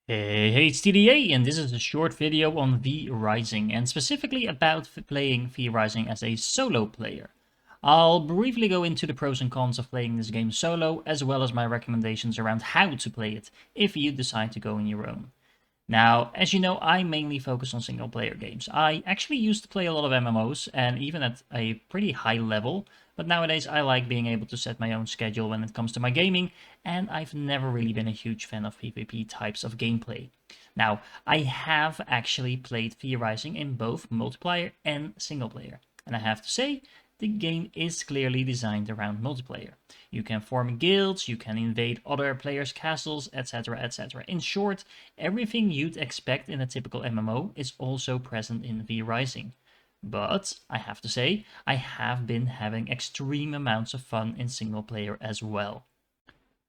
Hey, it's TDA, and this is a short video on V Rising, and specifically about playing V Rising as a solo player. I'll briefly go into the pros and cons of playing this game solo, as well as my recommendations around how to play it, if you decide to go on your own. Now, as you know, I mainly focus on single player games. I actually used to play a lot of MMOs, and even at a pretty high level, but nowadays I like being able to set my own schedule when it comes to my gaming, and I've never really been a huge fan of PvP types of gameplay. Now, I have actually played V Rising in both multiplayer and single player, and I have to say, the game is clearly designed around multiplayer. You can form guilds, you can invade other players' castles, etc. etc. In short, everything you'd expect in a typical MMO is also present in V Rising. But I have to say, I have been having extreme amounts of fun in single player as well.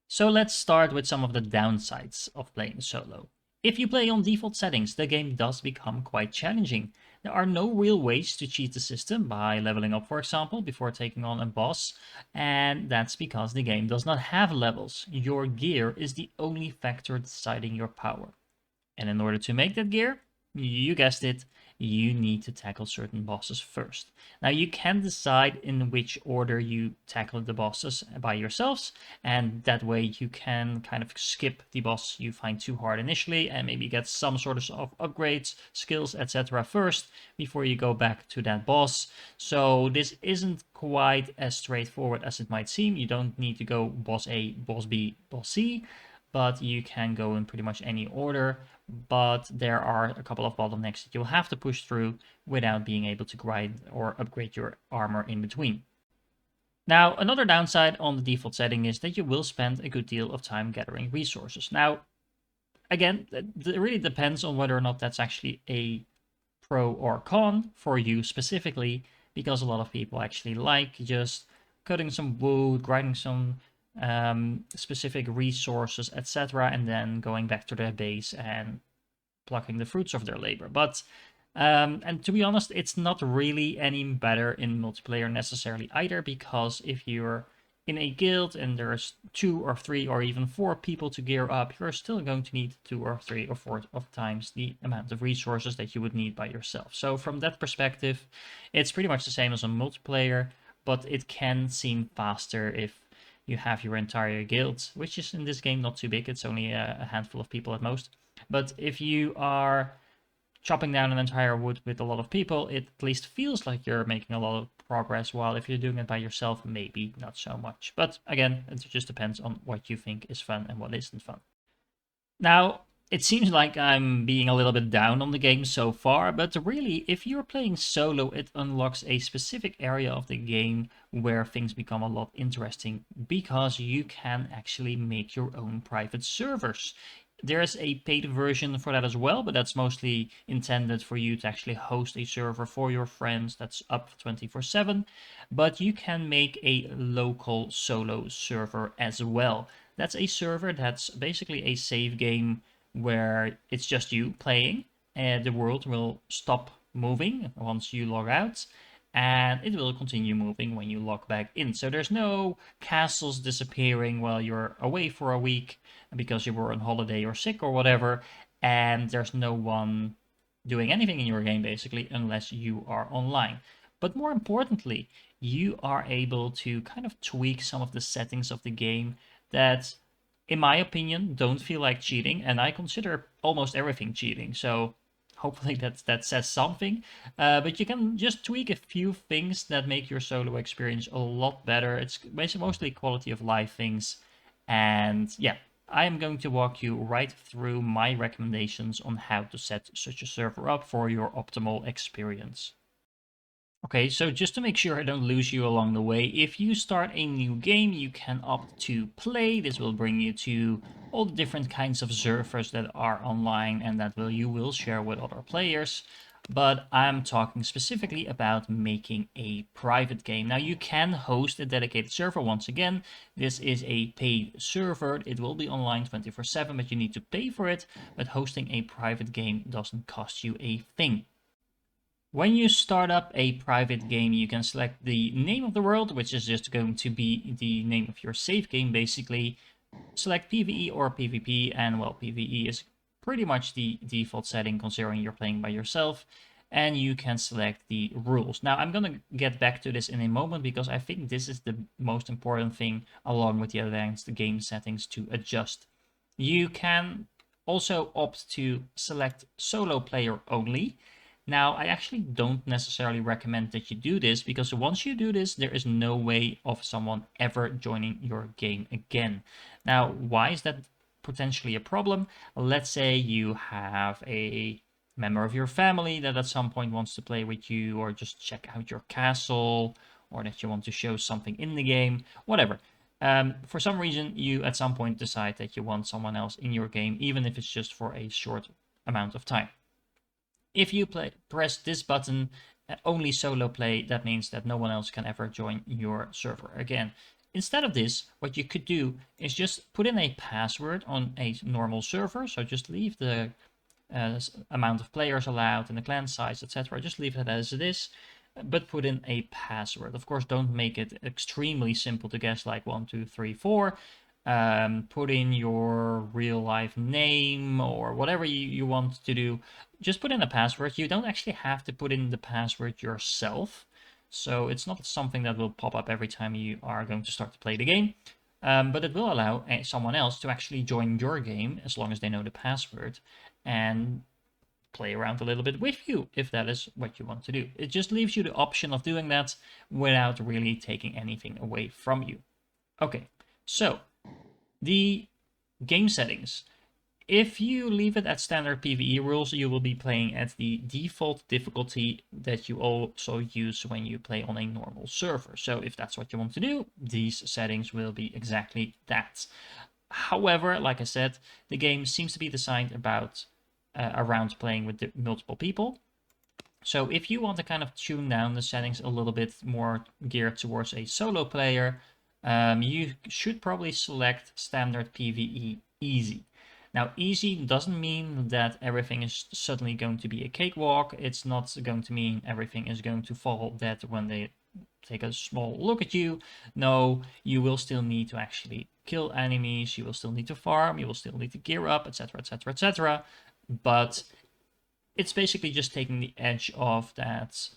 So let's start with some of the downsides of playing solo. If you play on default settings, the game does become quite challenging. There are no real ways to cheat the system by leveling up, for example, before taking on a boss, and that's because the game does not have levels. Your gear is the only factor deciding your power. And in order to make that gear, you guessed it, you need to tackle certain bosses first. Now you can decide in which order you tackle the bosses by yourselves, and that way you can kind of skip the boss you find too hard initially and maybe get some sort of upgrades, skills, etc. first before you go back to that boss. So this isn't quite as straightforward as it might seem. You don't need to go boss A, boss B, boss C, but you can go in pretty much any order. But there are a couple of bottlenecks that you'll have to push through without being able to grind or upgrade your armor in between. Now, another downside on the default setting is that you will spend a good deal of time gathering resources. Now, again, it really depends on whether or not that's actually a pro or con for you specifically, because a lot of people actually like just cutting some wood, grinding some specific resources, etc., and then going back to their base and plucking the fruits of their labor. But and to be honest, it's not really any better in multiplayer necessarily either, because if you're in a guild and there's 2 or 3 or even 4 people to gear up, you're still going to need 2 or 3 or 4 of times the amount of resources that you would need by yourself. So from that perspective, it's pretty much the same as a multiplayer, but it can seem faster if you have your entire guild, which is in this game not too big. It's only a handful of people at most. But if you are chopping down an entire wood with a lot of people, it at least feels like you're making a lot of progress, while if you're doing it by yourself, maybe not so much. But again, it just depends on what you think is fun and what isn't fun. Now, it seems like I'm being a little bit down on the game so far, but really, if you're playing solo, it unlocks a specific area of the game where things become a lot interesting, because you can actually make your own private servers. There's a paid version for that as well, but that's mostly intended for you to actually host a server for your friends that's up 24/7. But you can make a local solo server as well. That's a server that's basically a save game where it's just you playing, and the world will stop moving once you log out, and it will continue moving when you log back in. So there's no castles disappearing while you're away for a week because you were on holiday or sick or whatever, and there's no one doing anything in your game basically unless you are online. But more importantly, you are able to kind of tweak some of the settings of the game that, in my opinion, don't feel like cheating, and I consider almost everything cheating. So hopefully that says something. But you can just tweak a few things that make your solo experience a lot better. It's basically mostly quality of life things, and yeah, I am going to walk you right through my recommendations on how to set such a server up for your optimal experience. Okay, so just to make sure I don't lose you along the way, if you start a new game, you can opt to play. This will bring you to all the different kinds of servers that are online and that you will share with other players. But I'm talking specifically about making a private game. Now you can host a dedicated server. Once again, this is a paid server. It will be online 24/7, but you need to pay for it. But hosting a private game doesn't cost you a thing. When you start up a private game, you can select the name of the world, which is just going to be the name of your save game, basically. Select PvE or PvP, and well, PvE is pretty much the default setting considering you're playing by yourself, and you can select the rules. Now, I'm going to get back to this in a moment because I think this is the most important thing along with the advanced game settings to adjust. You can also opt to select solo player only. Now, I actually don't necessarily recommend that you do this because once you do this, there is no way of someone ever joining your game again. Now, why is that potentially a problem? Let's say you have a member of your family that at some point wants to play with you or just check out your castle or that you want to show something in the game, whatever. For some reason, you at some point decide that you want someone else in your game, even if it's just for a short amount of time. If you press this button, only solo play, that means that no one else can ever join your server again. Instead of this, what you could do is just put in a password on a normal server. So just leave the amount of players allowed and the clan size, etc. Just leave it as it is, but put in a password. Of course, don't make it extremely simple to guess, like 1, 2, 3, 4. Put in your real life name or whatever you want to do. Just put in a password. You don't actually have to put in the password yourself. So it's not something that will pop up every time you are going to start to play the game. But it will allow someone else to actually join your game as long as they know the password and play around a little bit with you if that is what you want to do. It just leaves you the option of doing that without really taking anything away from you. Okay, so the game settings. If you leave it at standard PvE rules, you will be playing at the default difficulty that you also use when you play on a normal server. So if that's what you want to do, these settings will be exactly that. However, like I said, the game seems to be designed around playing with multiple people. So if you want to kind of tune down the settings a little bit more geared towards a solo player, you should probably select standard PvE easy. Now, easy doesn't mean that everything is suddenly going to be a cakewalk. It's not going to mean everything is going to fall dead when they take a small look at you. No, you will still need to actually kill enemies. You will still need to farm. You will still need to gear up, etc., etc., etc. But it's basically just taking the edge off that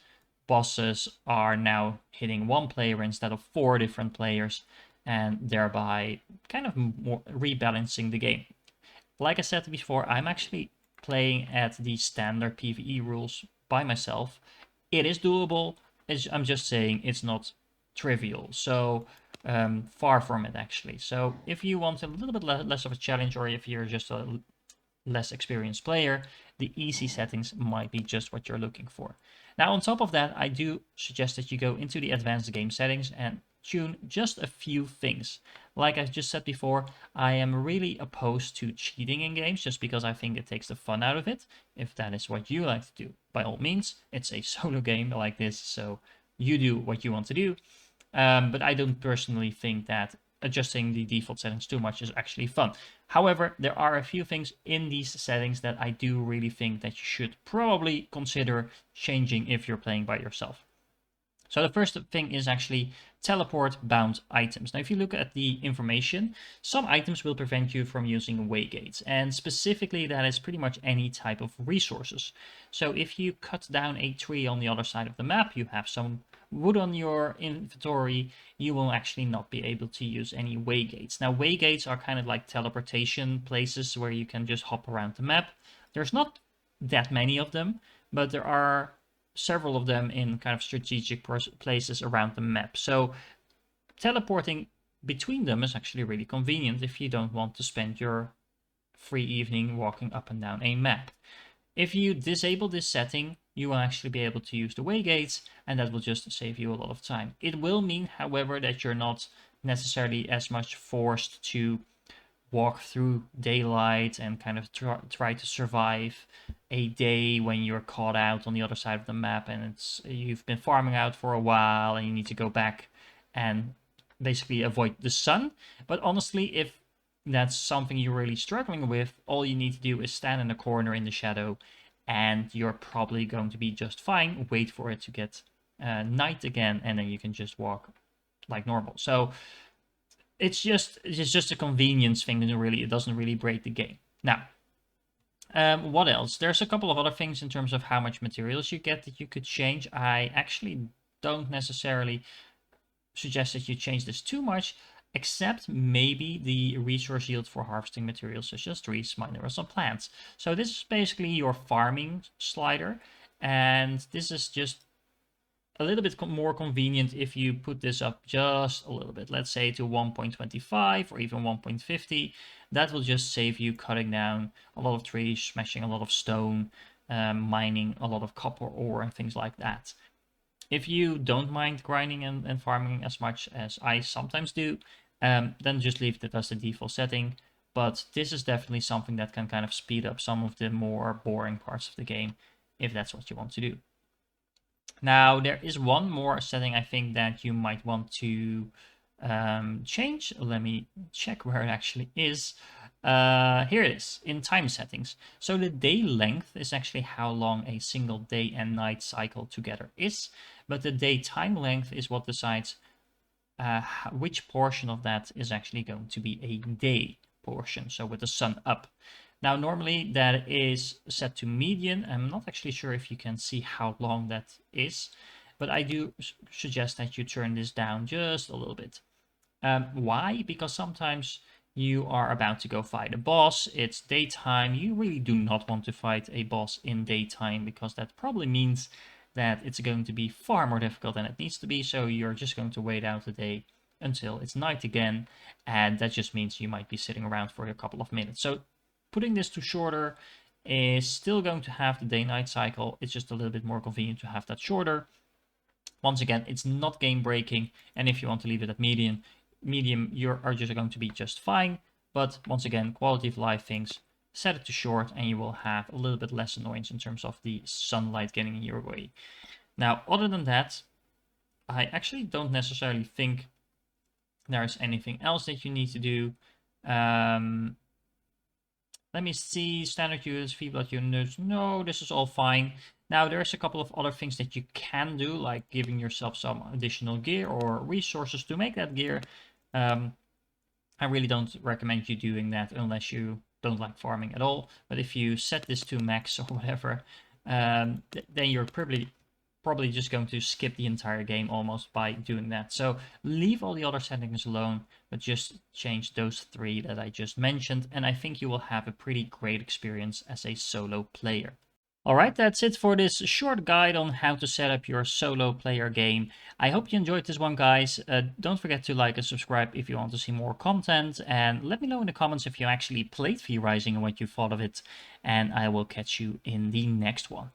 bosses are now hitting one player instead of 4 different players, and thereby kind of more rebalancing the game. Like I said before, I'm actually playing at the standard PvE rules by myself. It is doable. I'm just saying it's not trivial. So far from it, actually. So if you want a little bit less of a challenge, or if you're just a less experienced player, the easy settings might be just what you're looking for. Now, on top of that, I do suggest that you go into the advanced game settings and tune just a few things. Like I just said before, I am really opposed to cheating in games just because I think it takes the fun out of it. If that is what you like to do, by all means, it's a solo game like this, so you do what you want to do. But I don't personally think that adjusting the default settings too much is actually fun. However, there are a few things in these settings that I do really think that you should probably consider changing if you're playing by yourself. So the first thing is actually teleport bound items. Now, if you look at the information, some items will prevent you from using waygates, and specifically that is pretty much any type of resources. So if you cut down a tree on the other side of the map, you have some wood on your inventory, you will actually not be able to use any waygates. Now, waygates are kind of like teleportation places where you can just hop around the map. There's not that many of them, but there are several of them in kind of strategic places around the map. So teleporting between them is actually really convenient if you don't want to spend your free evening walking up and down a map. If you disable this setting, you will actually be able to use the waygates, and that will just save you a lot of time. It will mean, however, that you're not necessarily as much forced to walk through daylight and kind of try to survive a day when you're caught out on the other side of the map and you've been farming out for a while and you need to go back and basically avoid the sun. But honestly, if that's something you're really struggling with, all you need to do is stand in a corner in the shadow and you're probably going to be just fine. Wait for it to get night again, and then you can just walk like normal. So it's just a convenience thing, and it doesn't really break the game. Now, What else? There's a couple of other things in terms of how much materials you get that you could change. I actually don't necessarily suggest that you change this too much, except maybe the resource yield for harvesting materials such as trees, minerals, and plants. So this is basically your farming slider, and this is just a little bit more convenient if you put this up just a little bit, let's say to 1.25 or even 1.50. That will just save you cutting down a lot of trees, smashing a lot of stone, mining a lot of copper ore and things like that. If you don't mind grinding and farming as much as I sometimes do, then just leave it as the default setting. But this is definitely something that can kind of speed up some of the more boring parts of the game, if that's what you want to do. Now, there is one more setting I think that you might want to change. Let me check where it actually is. Here it is, in time settings. So the day length is actually how long a single day and night cycle together is, but the daytime length is what decides which portion of that is actually going to be a day portion, so with the sun up. Now, normally that is set to median. I'm not actually sure if you can see how long that is, but I do suggest that you turn this down just a little bit. Why? Because sometimes you are about to go fight a boss, it's daytime, you really do not want to fight a boss in daytime, because that probably means that it's going to be far more difficult than it needs to be, so you're just going to wait out the day until it's night again, and that just means you might be sitting around for a couple of minutes. So putting this to shorter is still going to have the day-night cycle, it's just a little bit more convenient to have that shorter. Once again, it's not game breaking, and if you want to leave it at medium, you are just going to be just fine. But once again, quality of life things, set it to short and you will have a little bit less annoyance in terms of the sunlight getting in your way. Now, other than that, I actually don't necessarily think there's anything else that you need to do. Let me see, standard units, blood units, no, this is all fine. Now, there's a couple of other things that you can do, like giving yourself some additional gear or resources to make that gear. I really don't recommend you doing that unless you don't like farming at all. But if you set this to max or whatever, then you're probably just going to skip the entire game almost by doing that. So leave all the other settings alone, but just change those three that I just mentioned, and I think you will have a pretty great experience as a solo player. Alright, that's it for this short guide on how to set up your solo player game. I hope you enjoyed this one, guys. Don't forget to like and subscribe if you want to see more content, and let me know in the comments if you actually played V Rising and what you thought of it, and I will catch you in the next one.